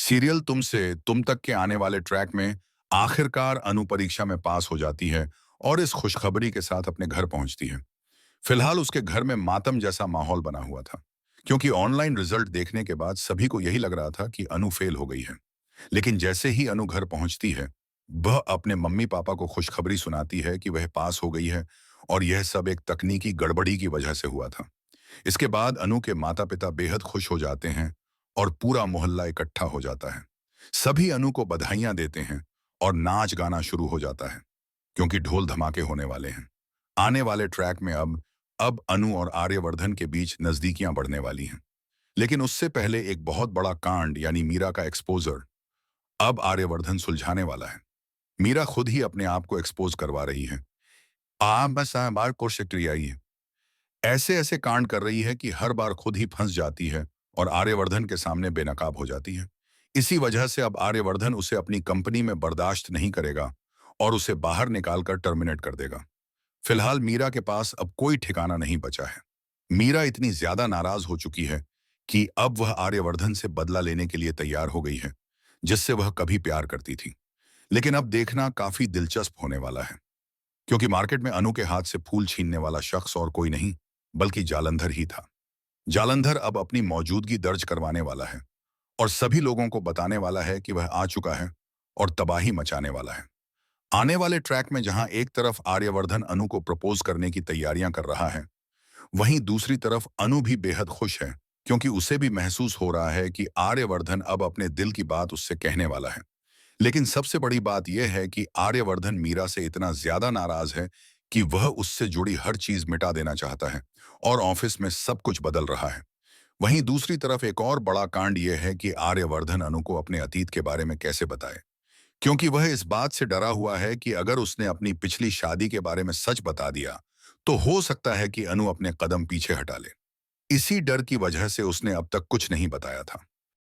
Serial तुमसे तुम तक के आने वाले ट्रैक में आखिरकार अनु परीक्षा में पास हो जाती है और इस खुशखबरी के साथ अपने घर पहुंचती है। फिलहाल उसके घर में मातम जैसा माहौल बना हुआ था, क्योंकि ऑनलाइन रिजल्ट देखने के बाद सभी को यही लग रहा था कि अनु फेल हो गई है। लेकिन जैसे ही अनु घर पहुंचती है, वह अपने मम्मी पापा को खुशखबरी सुनाती है कि वह पास हो गई है और यह सब एक तकनीकी गड़बड़ी की वजह से हुआ था। इसके बाद अनु के माता पिता बेहद खुश हो जाते हैं और पूरा मोहल्ला इकट्ठा हो जाता है। सभी अनु को बधाइयां देते हैं और नाच गाना शुरू हो जाता है, क्योंकि ढोल धमाके होने वाले हैं। आने वाले ट्रैक में अब अनु और आर्यवर्धन के बीच नजदीकियां बढ़ने वाली हैं। लेकिन उससे पहले एक बहुत बड़ा कांड यानी मीरा का एक्सपोजर अब आर्यवर्धन सुलझाने वाला है। मीरा खुद ही अपने आप को एक्सपोज करवा रही है। आ बस बार कोर्स आई है। ऐसे ऐसे कांड कर रही है कि हर बार खुद ही फंस जाती है और आर्यवर्धन के सामने बेनकाब हो जाती है। इसी वजह से अब आर्यवर्धन उसे अपनी कंपनी में बर्दाश्त नहीं करेगा और उसे बाहर निकालकर टर्मिनेट कर देगा। फिलहाल मीरा के पास अब कोई ठिकाना नहीं बचा है। मीरा इतनी ज्यादा नाराज हो चुकी है कि अब वह आर्यवर्धन से बदला लेने के लिए तैयार हो गई है, जिससे वह कभी प्यार करती थी। लेकिन अब देखना काफी दिलचस्प होने वाला है, क्योंकि मार्केट में अनु के हाथ से फूल छीनने वाला शख्स और कोई नहीं बल्कि जालंधर ही था। जालंधर अब अपनी मौजूदगी दर्ज करवाने वाला है और सभी लोगों को बताने वाला है कि वह आ चुका है और तबाही मचाने वाला है। आने वाले ट्रैक में जहां एक तरफ आर्यवर्धन अनु को प्रपोज करने की तैयारियां कर रहा है, वहीं दूसरी तरफ अनु भी बेहद खुश है, क्योंकि उसे भी महसूस हो रहा है कि आर्यवर्धन अब अपने दिल की बात उससे कहने वाला है। लेकिन सबसे बड़ी बात यह है कि आर्यवर्धन मीरा से इतना ज्यादा नाराज है कि वह उससे जुड़ी हर चीज मिटा देना चाहता है और ऑफिस में सब कुछ बदल रहा है। वहीं दूसरी तरफ एक और बड़ा कांड यह है कि आर्यवर्धन अनु को अपने अतीत के बारे में कैसे बताए, क्योंकि वह इस बात से डरा हुआ है कि अगर उसने अपनी पिछली शादी के बारे में सच बता दिया तो हो सकता है कि अनु अपने कदम पीछे हटा ले। इसी डर की वजह से उसने अब तक कुछ नहीं बताया था।